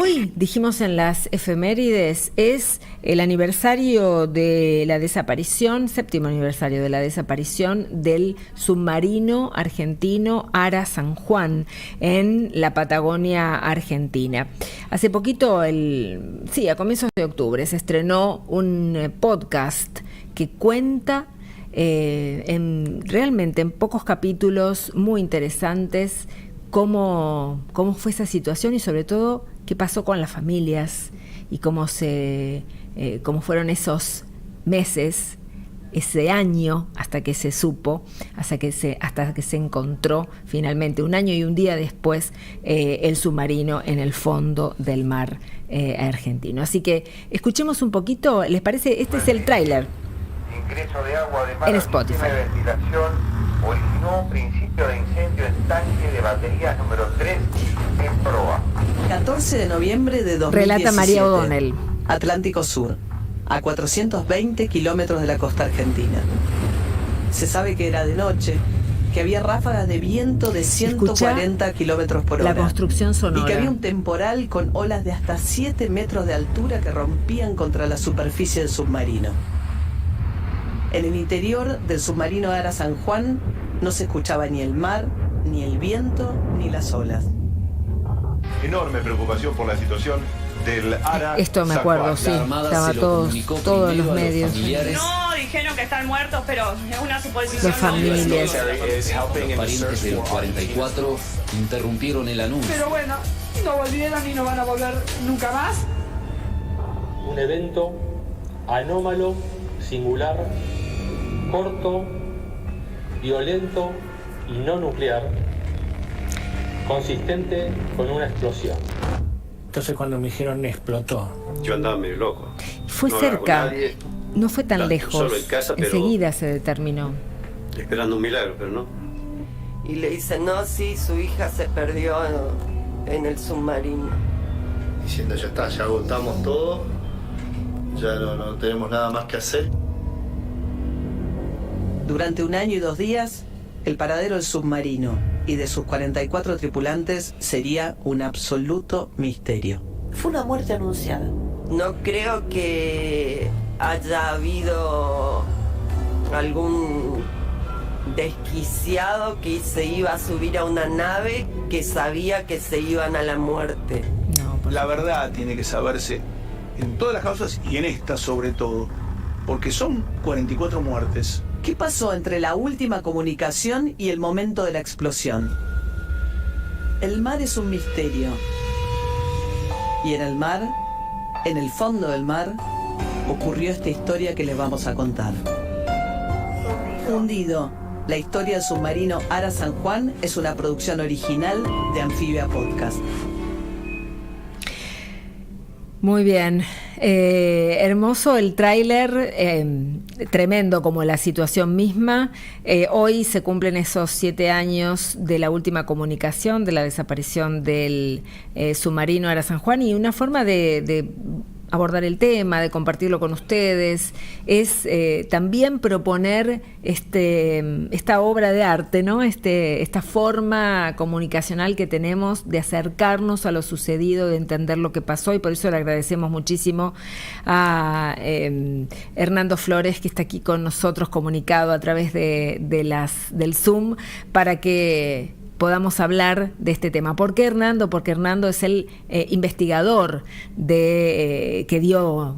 Hoy, dijimos en las efemérides, es el aniversario de la desaparición, 7º aniversario de la desaparición del submarino argentino Ara San Juan en la Patagonia Argentina. Hace poquito, a comienzos de octubre, se estrenó un podcast que cuenta realmente en pocos capítulos muy interesantes cómo fue esa situación y sobre todo qué pasó con las familias y cómo fueron esos meses, ese año hasta que se supo, hasta que se encontró finalmente, un año y un día después, el submarino en el fondo del mar argentino. Así que escuchemos un poquito, ¿les parece? Este es el tráiler. Ingreso de agua de mar en Spotify. De ventilación originó principio de incendio en tanque de baterías número 3 en proa. 14 de noviembre de 2017. Relata María O'Donnell. Atlántico Sur, a 420 kilómetros de la costa argentina. Se sabe que era de noche, que había ráfagas de viento de 140 kilómetros por hora. La construcción sonora. Y que había un temporal con olas de hasta 7 metros de altura que rompían contra la superficie del submarino. En el interior del submarino Ara San Juan no se escuchaba ni el mar, ni el viento, ni las olas. Enorme preocupación por la situación del Ara. Esto me acuerdo, sí. Estaba todos los medios. No, dijeron que están muertos, pero es una suposición. Las familias. Los parientes del 44 interrumpieron el anuncio. Pero bueno, no volvieron y no van a volver nunca más. Un evento anómalo, singular, corto, violento y no nuclear, consistente con una explosión. Entonces cuando me dijeron explotó. Yo andaba medio loco. Fue cerca, no fue tan lejos, solo en casa, pero enseguida se determinó. Esperando un milagro, pero no. Y le dicen, no, sí, su hija se perdió en el submarino. Diciendo, ya está, ya agotamos todo, ya no tenemos nada más que hacer. Durante 1 año y 2 días, el paradero del submarino y de sus 44 tripulantes sería un absoluto misterio. Fue una muerte anunciada. No creo que haya habido algún desquiciado que se iba a subir a una nave que sabía que se iban a la muerte. La verdad tiene que saberse en todas las causas y en esta sobre todo, porque son 44 muertes. ¿Qué pasó entre la última comunicación y el momento de la explosión? El mar es un misterio. Y en el mar, en el fondo del mar, ocurrió esta historia que les vamos a contar. Hundido, la historia del submarino Ara San Juan es una producción original de Anfibia Podcast. Muy bien, hermoso el tráiler, tremendo como la situación misma. Hoy se cumplen esos 7 años de la última comunicación, de la desaparición del submarino Ara San Juan, y una forma de abordar el tema, de compartirlo con ustedes, es también proponer esta obra de arte, ¿no? Esta forma comunicacional que tenemos de acercarnos a lo sucedido, de entender lo que pasó, y por eso le agradecemos muchísimo a Hernando Flores, que está aquí con nosotros comunicado a través del Zoom, para que podamos hablar de este tema. ¿Por qué Hernando? Porque Hernando es el investigador que dio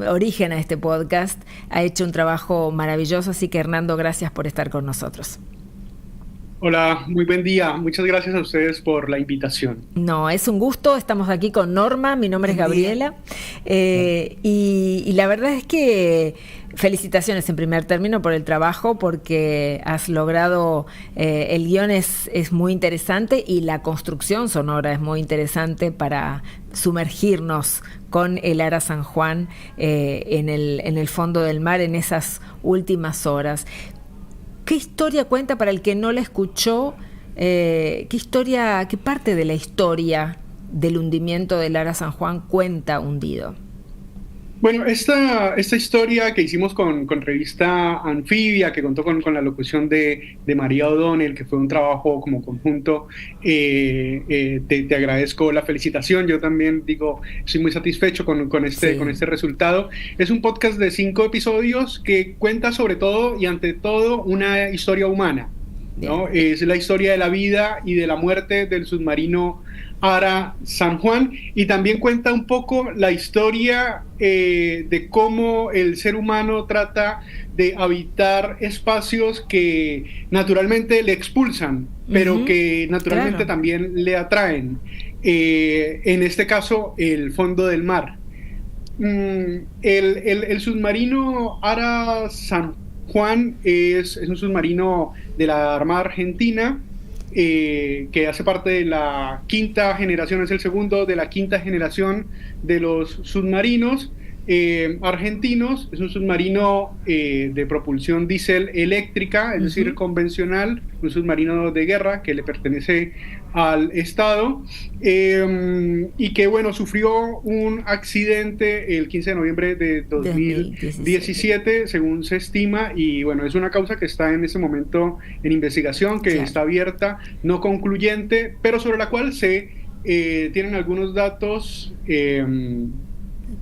origen a este podcast. Ha hecho un trabajo maravilloso, así que Hernando, gracias por estar con nosotros. Hola, muy buen día. Muchas gracias a ustedes por la invitación. No, es un gusto. Estamos aquí con Norma. Mi nombre es Gabriela. Y la verdad es que felicitaciones en primer término por el trabajo, porque has logrado, el guión es muy interesante y la construcción sonora es muy interesante para sumergirnos con el Ara San Juan en el fondo del mar en esas últimas horas. ¿Qué historia cuenta para el que no la escuchó? ¿Qué parte de la historia del hundimiento del Ara San Juan cuenta hundido? Bueno, esta historia que hicimos con Revista Anfibia, que contó con la locución de María O'Donnell, que fue un trabajo como conjunto, te agradezco la felicitación. Yo también digo, estoy muy satisfecho con este resultado. Es un podcast de 5 episodios que cuenta sobre todo y ante todo una historia humana, ¿no? Es la historia de la vida y de la muerte del submarino Ara San Juan, y también cuenta un poco la historia de cómo el ser humano trata de habitar espacios que naturalmente le expulsan, pero que naturalmente también le atraen. En este caso, el fondo del mar. El submarino Ara San Juan es un submarino de la Armada Argentina, que hace parte de la 5ª generación, es el segundo de la 5ª generación de los submarinos argentinos. Es un submarino de propulsión diésel eléctrica, es decir, convencional, un submarino de guerra que le pertenece al Estado, y que, bueno, sufrió un accidente el 15 de noviembre de 2017, según se estima, y bueno, es una causa que está en ese momento en investigación, que está abierta, no concluyente, pero sobre la cual se tienen algunos datos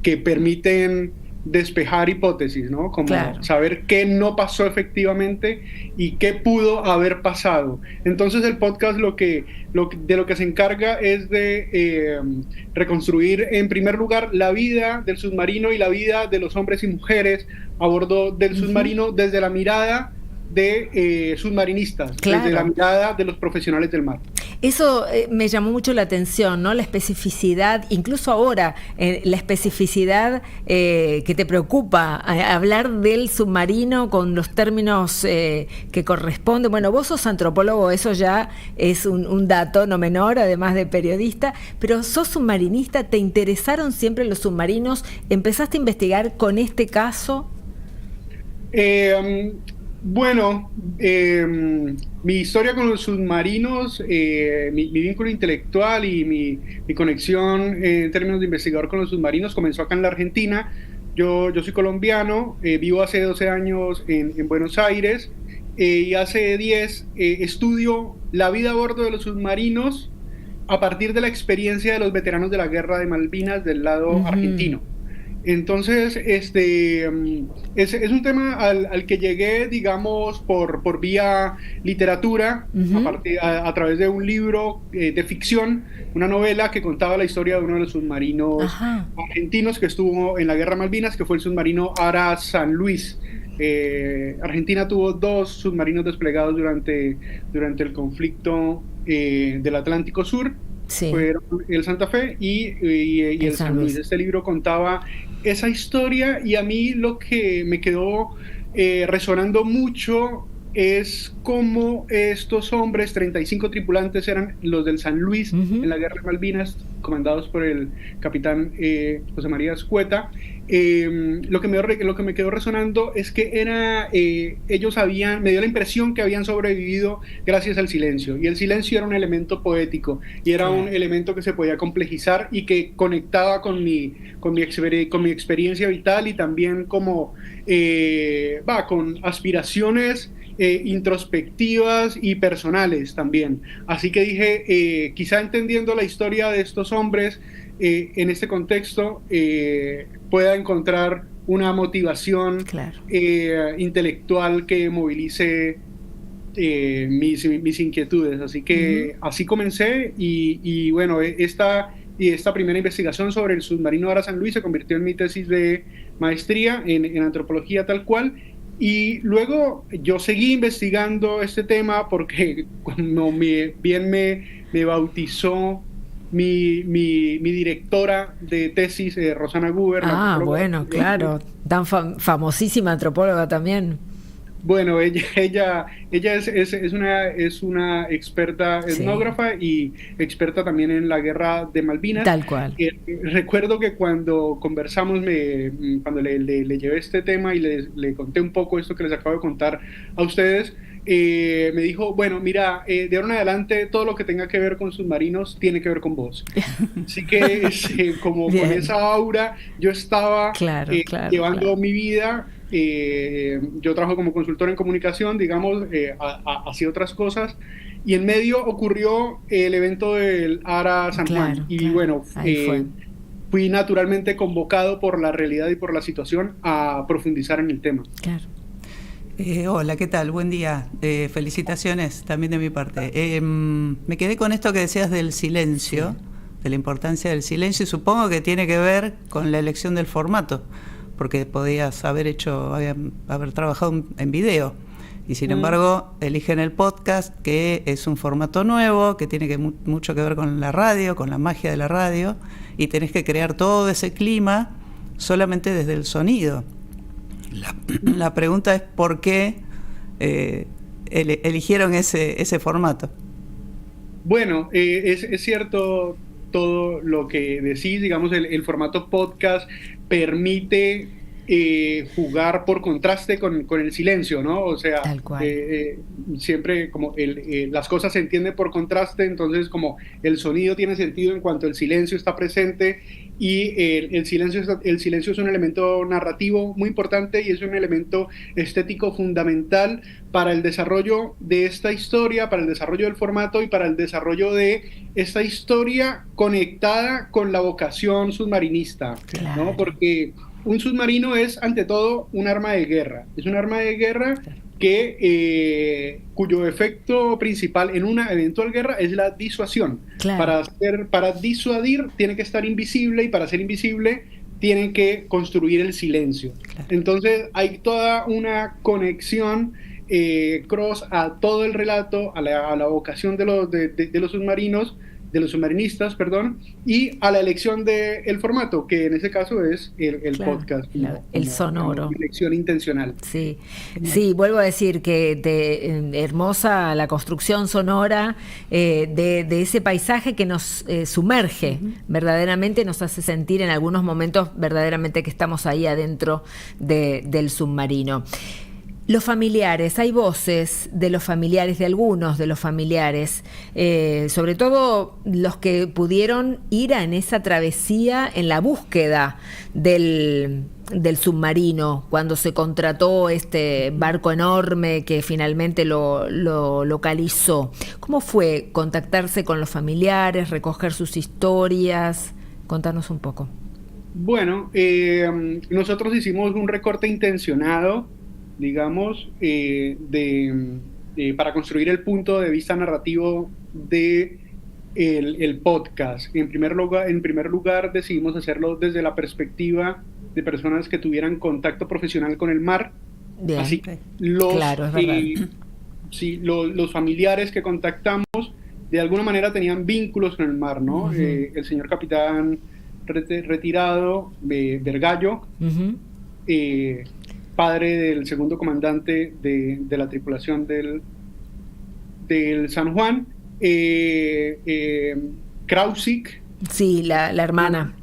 que permiten despejar hipótesis, ¿no? Como saber qué no pasó efectivamente y qué pudo haber pasado. Entonces el podcast de lo que se encarga es de reconstruir, en primer lugar, la vida del submarino y la vida de los hombres y mujeres a bordo del submarino desde la mirada de submarinistas, desde la mirada de los profesionales del mar. Eso me llamó mucho la atención, ¿no? La especificidad, incluso ahora, la especificidad que te preocupa, hablar del submarino con los términos que corresponden. Bueno, vos sos antropólogo, eso ya es un dato no menor, además de periodista, pero sos submarinista, ¿te interesaron siempre los submarinos? ¿Empezaste a investigar con este caso? Bueno, mi historia con los submarinos, mi vínculo intelectual y mi conexión en términos de investigador con los submarinos comenzó acá en la Argentina. Yo soy colombiano, vivo hace 12 años en Buenos Aires, y hace 10 estudio la vida a bordo de los submarinos a partir de la experiencia de los veteranos de la Guerra de Malvinas del lado argentino. Entonces, es un tema al que llegué, digamos, por vía literatura, a través de un libro de ficción, una novela que contaba la historia de uno de los submarinos argentinos que estuvo en la Guerra de Malvinas, que fue el submarino Ara San Luis. Argentina tuvo 2 submarinos desplegados durante el conflicto del Atlántico Sur. Fueron el Santa Fe y el San Luis. Este libro contaba esa historia, y a mí lo que me quedó resonando mucho es cómo estos hombres, 35 tripulantes, eran los del San Luis en la Guerra de Malvinas, comandados por el capitán José María Escueta. Lo que me quedó resonando es que ellos me dio la impresión que habían sobrevivido gracias al silencio, y el silencio era un elemento poético, y era un elemento que se podía complejizar y que conectaba con mi experiencia vital, y también como con aspiraciones introspectivas y personales también. Así que dije, quizá entendiendo la historia de estos hombres en este contexto, pueda encontrar una motivación intelectual que movilice mis inquietudes. Así que así comencé, y bueno, esta primera investigación sobre el submarino Ara San Luis se convirtió en mi tesis de maestría en antropología tal cual. Y luego yo seguí investigando este tema porque como bien me bautizó mi directora de tesis, Rosana Guber. Bueno, claro, tan famosísima antropóloga también. Bueno, ella es una experta etnógrafa y experta también en la Guerra de Malvinas. Tal cual. Recuerdo que cuando conversamos, cuando le llevé este tema y le conté un poco esto que les acabo de contar a ustedes, me dijo, bueno, mira, de ahora en adelante todo lo que tenga que ver con submarinos tiene que ver con vos. Así que como Bien. con esa aura yo estaba llevando mi vida. Yo trabajo como consultor en comunicación, digamos, hacía otras cosas, y en medio ocurrió el evento del ARA San Juan, y bueno, fui naturalmente convocado por la realidad y por la situación a profundizar en el tema. Claro. Hola, ¿qué tal? Buen día. Felicitaciones también de mi parte. Me quedé con esto que decías del silencio, de la importancia del silencio, y supongo que tiene que ver con la elección del formato, porque podías haber trabajado en video, y sin embargo eligen el podcast, que es un formato nuevo, que tiene mucho que ver con la radio, con la magia de la radio, y tenés que crear todo ese clima solamente desde el sonido. La pregunta es ¿por qué eligieron ese formato? Bueno, es cierto todo lo que decís, digamos, el formato podcast permite jugar por contraste con el silencio, ¿no? O sea, siempre como las cosas se entienden por contraste, entonces como el sonido tiene sentido en cuanto el silencio está presente, y el silencio es un elemento narrativo muy importante y es un elemento estético fundamental para el desarrollo de esta historia, para el desarrollo del formato y para el desarrollo de esta historia conectada con la vocación submarinista, ¿no? Porque un submarino es, ante todo, un arma de guerra. Es un arma de guerra cuyo efecto principal en una eventual guerra es la disuasión. Para disuadir tiene que estar invisible, y para ser invisible tienen que construir el silencio. Entonces hay toda una conexión cross a todo el relato, a la vocación de los submarinos, de los submarinistas, perdón, y a la elección del formato, que en ese caso es el podcast. El sonoro. Elección intencional. Sí, vuelvo a decir que hermosa la construcción sonora de ese paisaje que nos sumerge, verdaderamente nos hace sentir en algunos momentos verdaderamente que estamos ahí adentro del submarino. Los familiares, hay voces de los familiares, de algunos de los familiares, sobre todo los que pudieron ir en esa travesía en la búsqueda del submarino, cuando se contrató este barco enorme que finalmente lo localizó. ¿Cómo fue contactarse con los familiares, recoger sus historias? Contanos un poco. Bueno, nosotros hicimos un recorte intencionado, digamos, para construir el punto de vista narrativo de el podcast. En primer lugar, decidimos hacerlo desde la perspectiva de personas que tuvieran contacto profesional con el mar. Bien. Así que los familiares que contactamos de alguna manera tenían vínculos con el mar, ¿no? El señor capitán retirado, Vergallo, padre del segundo comandante de la tripulación del San Juan, Krausik. Sí, la hermana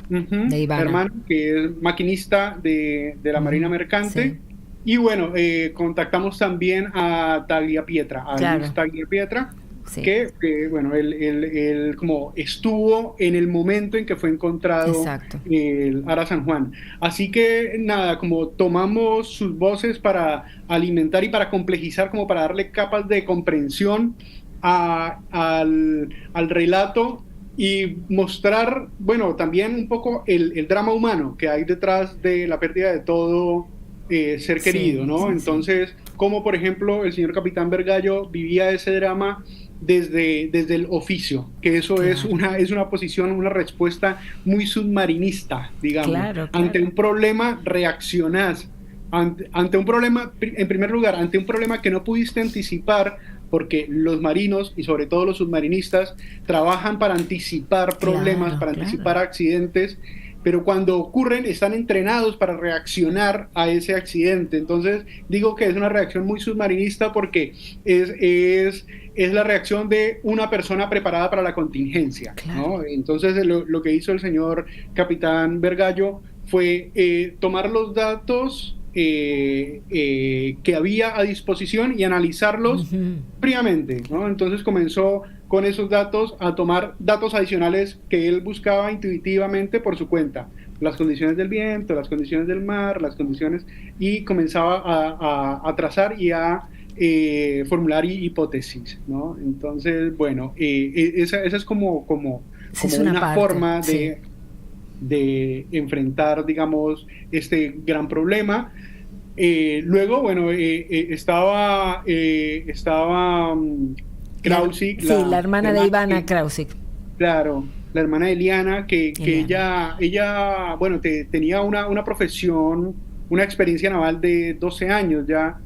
de Ivana. La hermana, que es maquinista de la Marina Mercante. Sí. Y bueno, contactamos también a Tagliapietra, Luis Tagliapietra, que bueno, él como estuvo en el momento en que fue encontrado el ARA San Juan. Así que nada, como tomamos sus voces para alimentar y para complejizar, como para darle capas de comprensión al relato y mostrar, bueno, también un poco el drama humano que hay detrás de la pérdida de todo ser querido, ¿no? Entonces, como por ejemplo el señor capitán Vergallo vivía ese drama desde el oficio, que eso es una posición, una respuesta muy submarinista, digamos. Ante un problema reaccionás, ante un problema, en primer lugar, ante un problema que no pudiste anticipar, porque los marinos y sobre todo los submarinistas trabajan para anticipar problemas, para anticipar accidentes, pero cuando ocurren están entrenados para reaccionar a ese accidente. Entonces digo que es una reacción muy submarinista porque es la reacción de una persona preparada para la contingencia, ¿no? Entonces lo que hizo el señor capitán Vergallo fue tomar los datos que había a disposición y analizarlos fríamente, ¿no? Entonces comenzó con esos datos a tomar datos adicionales que él buscaba intuitivamente por su cuenta, las condiciones del viento, las condiciones del mar, las condiciones, y comenzaba a trazar y a formular hipótesis, ¿no? Entonces, bueno, esa es como una parte, forma de enfrentar, digamos, este gran problema. Luego, bueno, estaba Krausik. La hermana de Ivana Krausik. Claro, la hermana de Eliana, que ella bueno, tenía una profesión, una experiencia naval de 12 años ya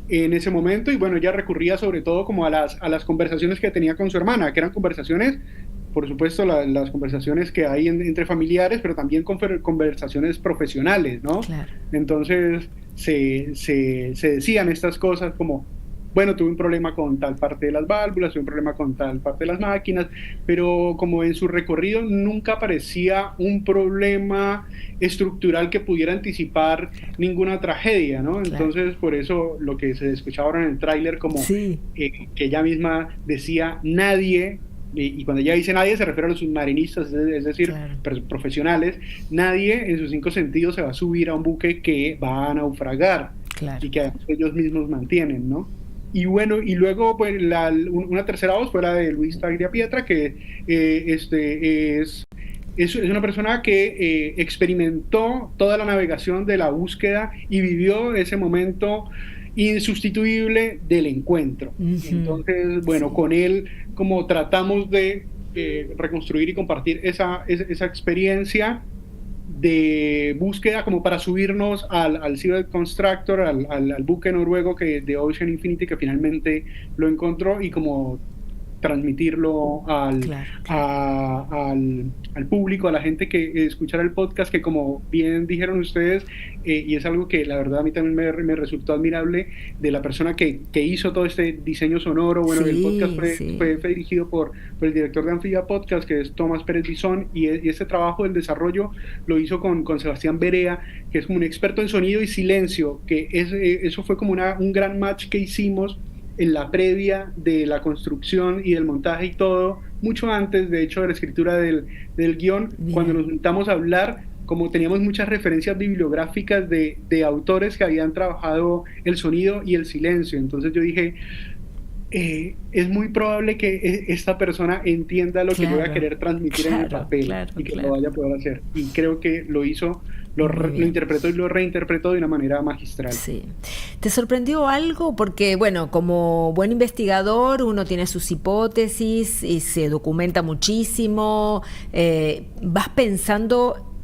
en ese momento, y bueno, ella recurría sobre todo como a las conversaciones que tenía con su hermana, que eran conversaciones, por supuesto, las conversaciones que hay entre familiares, pero también conversaciones profesionales, ¿no? Claro. Entonces se decían estas cosas como, bueno, tuve un problema con tal parte de las válvulas, tuve un problema con tal parte de las máquinas, pero como en su recorrido nunca aparecía un problema estructural que pudiera anticipar ninguna tragedia, ¿no? Claro. Entonces, por eso lo que se escuchaba ahora en el tráiler, como que ella misma decía, nadie, y cuando ella dice nadie se refiere a los submarinistas, es decir, profesionales, nadie en sus 5 sentidos se va a subir a un buque que va a naufragar, y que ellos mismos mantienen, ¿no? Y bueno, y luego pues, una tercera voz fue la de Luis Tagliapietra, que es una persona que experimentó toda la navegación de la búsqueda y vivió ese momento insustituible del encuentro. Entonces, bueno, con él como tratamos de reconstruir y compartir esa experiencia de búsqueda como para subirnos al Sea Constructor, al buque noruego de Ocean Infinity, que finalmente lo encontró, y como transmitirlo al público, a la gente que escuchara el podcast, que como bien dijeron ustedes, y es algo que la verdad a mí también me resultó admirable, de la persona que hizo todo este diseño sonoro. Bueno, el podcast fue dirigido por el director de Anfibia Podcast, que es Tomás Pérez Bisón, y este trabajo del desarrollo lo hizo con Sebastián Berea, que es como un experto en sonido y silencio, que eso fue como un gran match que hicimos en la previa de la construcción y del montaje y todo, mucho antes, de hecho, de la escritura del guión. Bien. Cuando nos juntamos a hablar, como teníamos muchas referencias bibliográficas de autores que habían trabajado el sonido y el silencio, entonces yo dije, es muy probable que esta persona entienda lo que yo voy a querer transmitir en el papel, y que lo vaya a poder hacer, y creo que lo hizo, lo interpretó y lo reinterpretó de una manera magistral. Sí. ¿Te sorprendió algo? Porque, bueno, como buen investigador uno tiene sus hipótesis y se documenta muchísimo, vas pensando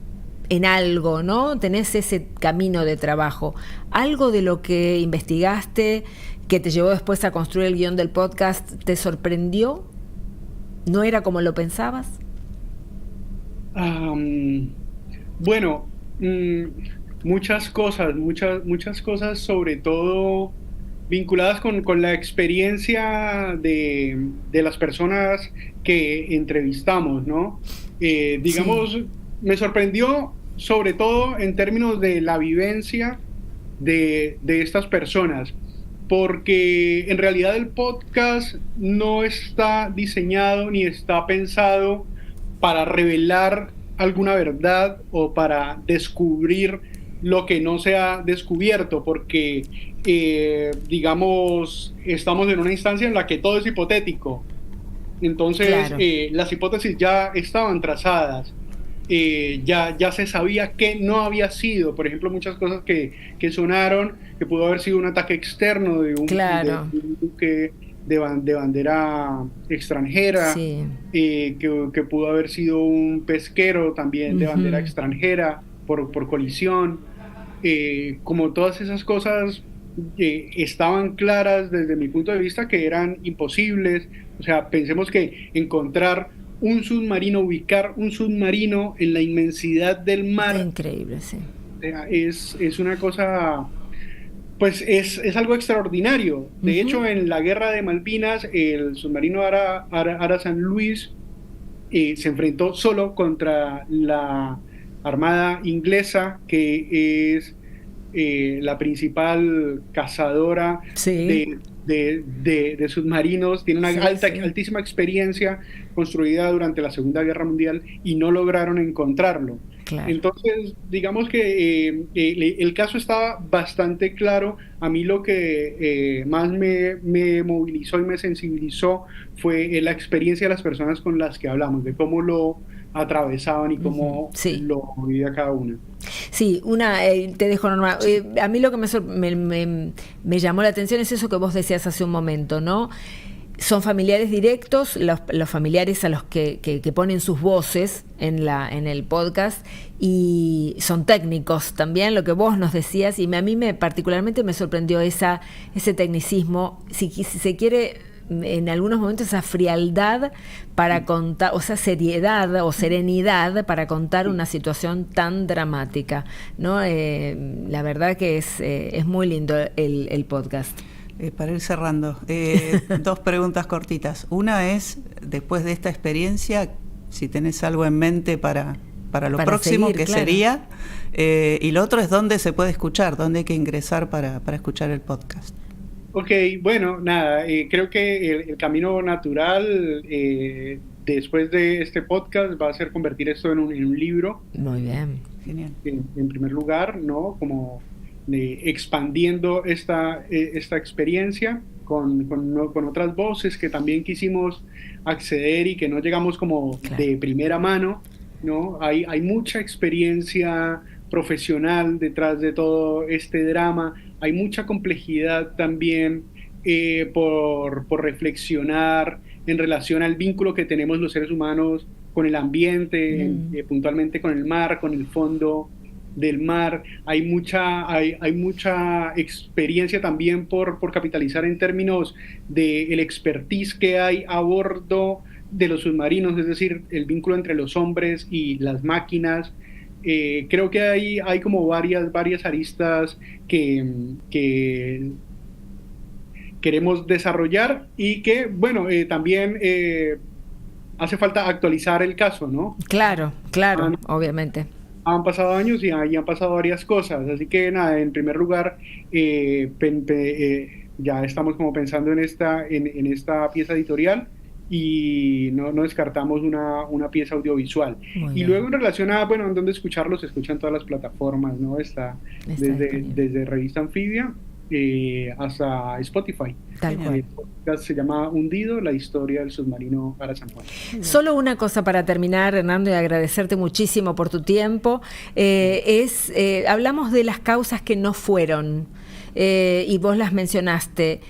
en algo, ¿no? Tenés ese camino de trabajo. ¿Algo de lo que investigaste, que te llevó después a construir el guión del podcast, te sorprendió? ¿No era como lo pensabas? Bueno, muchas cosas, sobre todo vinculadas con la experiencia de las personas que entrevistamos, ¿no? Digamos, me sorprendió sobre todo en términos de la vivencia de estas personas, porque en realidad el podcast no está diseñado ni está pensado para revelar alguna verdad o para descubrir lo que no se ha descubierto, porque digamos, estamos en una instancia en la que todo es hipotético. Entonces, las hipótesis ya estaban trazadas, ya se sabía que no había sido, por ejemplo, muchas cosas que sonaron, que pudo haber sido un ataque externo de un buque de bandera extranjera, que pudo haber sido un pesquero también de bandera extranjera por colisión, como todas esas cosas estaban claras desde mi punto de vista que eran imposibles. O sea, pensemos que encontrar un submarino, ubicar un submarino en la inmensidad del mar, increíble, es una cosa, pues es algo extraordinario. De hecho, en la guerra de Malvinas, el submarino Ara San Luis se enfrentó solo contra la armada inglesa, que es la principal cazadora de submarinos, tiene una altísima experiencia construida durante la Segunda Guerra Mundial y no lograron encontrarlo. Claro. Entonces, digamos que el caso estaba bastante claro. A mí lo que más me movilizó y me sensibilizó fue la experiencia de las personas con las que hablamos, de cómo lo atravesaban y cómo lo vivía cada una. Sí, te dejo, Norma. A mí lo que me llamó la atención es eso que vos decías hace un momento, ¿no? Son familiares directos, los familiares a los que ponen sus voces en el podcast, y son técnicos también, lo que vos nos decías, y a mí particularmente me sorprendió ese tecnicismo, si se quiere, en algunos momentos esa frialdad para contar, o sea, seriedad o serenidad para contar una situación tan dramática, ¿no? La verdad que es muy lindo el podcast. Para ir cerrando, 2 preguntas cortitas. Una es, después de esta experiencia, si tenés algo en mente para lo próximo, seguir, que claro, sería, y lo otro es dónde se puede escuchar, dónde hay que ingresar para escuchar el podcast. Ok, bueno, nada, creo que el camino natural después de este podcast va a ser convertir esto en un libro. Muy bien. Genial. En primer lugar, ¿no? Como expandiendo esta experiencia con otras voces que también quisimos acceder y que no llegamos como de primera mano, ¿no? Hay mucha experiencia profesional detrás de todo este drama, hay mucha complejidad también por reflexionar en relación al vínculo que tenemos los seres humanos con el ambiente, puntualmente con el mar, con el fondo del mar. Hay mucha experiencia también por capitalizar en términos del expertise que hay a bordo de los submarinos, es decir, el vínculo entre los hombres y las máquinas. Creo que hay como varias aristas que queremos desarrollar y que, bueno, también hace falta actualizar el caso, ¿no? Claro, obviamente. Han pasado años y han pasado varias cosas, así que nada, en primer lugar, ya estamos como pensando en esta pieza editorial y no descartamos una pieza audiovisual. Y luego en relación a, bueno, en dónde escucharlo, se escuchan todas las plataformas, ¿no? Está desde Revista Anfibia hasta Spotify. El podcast se llama Hundido, la historia del submarino Ara San Juan. Solo una cosa para terminar, Hernando, y agradecerte muchísimo por tu tiempo. Hablamos de las causas que no fueron, y vos las mencionaste.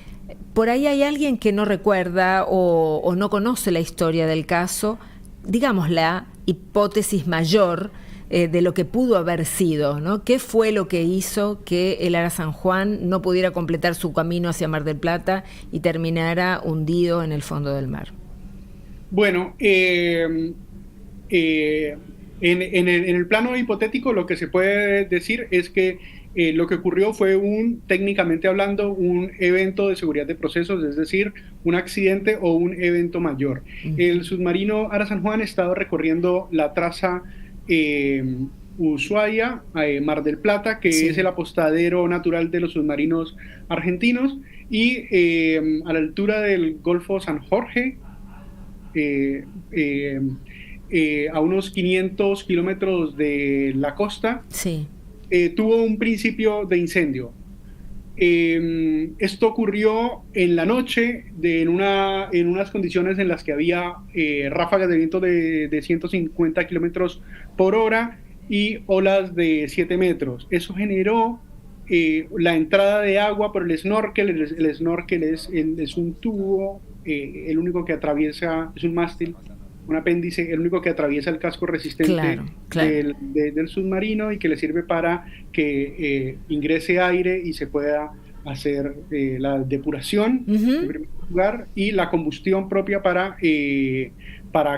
Por ahí hay alguien que no recuerda o no conoce la historia del caso, digamos la hipótesis mayor de lo que pudo haber sido, ¿no? ¿Qué fue lo que hizo que el Ara San Juan no pudiera completar su camino hacia Mar del Plata y terminara hundido en el fondo del mar? Bueno, en el plano hipotético lo que se puede decir es que lo que ocurrió fue técnicamente hablando, un evento de seguridad de procesos, es decir, un accidente o un evento mayor. El submarino Ara San Juan estaba recorriendo la traza Ushuaia, Mar del Plata, que es el apostadero natural de los submarinos argentinos, y a la altura del Golfo San Jorge, a unos 500 kilómetros de la costa, tuvo un principio de incendio. Esto ocurrió en la noche, en unas condiciones en las que había ráfagas de viento de 150 kilómetros por hora y olas de 7 metros. Eso generó la entrada de agua por el snorkel. El snorkel es un tubo, el único que atraviesa, es un mástil, un apéndice, el único que atraviesa el casco resistente del submarino y que le sirve para que ingrese aire y se pueda hacer la depuración en primer lugar y la combustión propia para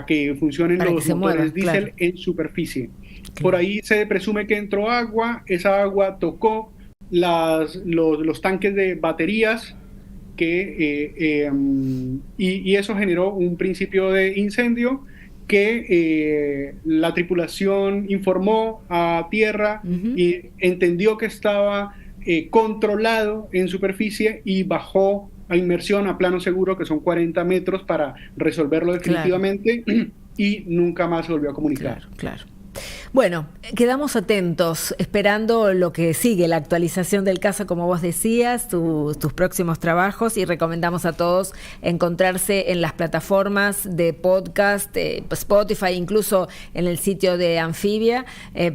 que funcionen los motores diésel en superficie. Por ahí se presume que entró agua, esa agua tocó los tanques de baterías y eso generó un principio de incendio que la tripulación informó a tierra y entendió que estaba controlado en superficie y bajó a inmersión a plano seguro, que son 40 metros, para resolverlo definitivamente. Y nunca más se volvió a comunicar. Claro. Bueno, quedamos atentos, esperando lo que sigue, la actualización del caso, como vos decías, tus próximos trabajos, y recomendamos a todos encontrarse en las plataformas de podcast, Spotify, incluso en el sitio de Anfibia,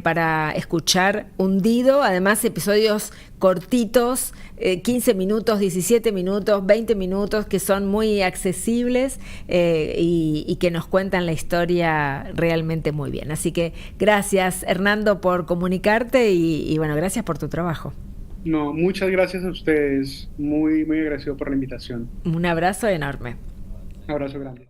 para escuchar Hundido, además episodios cortitos, 15 minutos, 17 minutos, 20 minutos, que son muy accesibles y que nos cuentan la historia realmente muy bien. Así que gracias, Hernando, por comunicarte y bueno, gracias por tu trabajo. No, muchas gracias a ustedes. Muy, muy agradecido por la invitación. Un abrazo enorme. Un abrazo grande.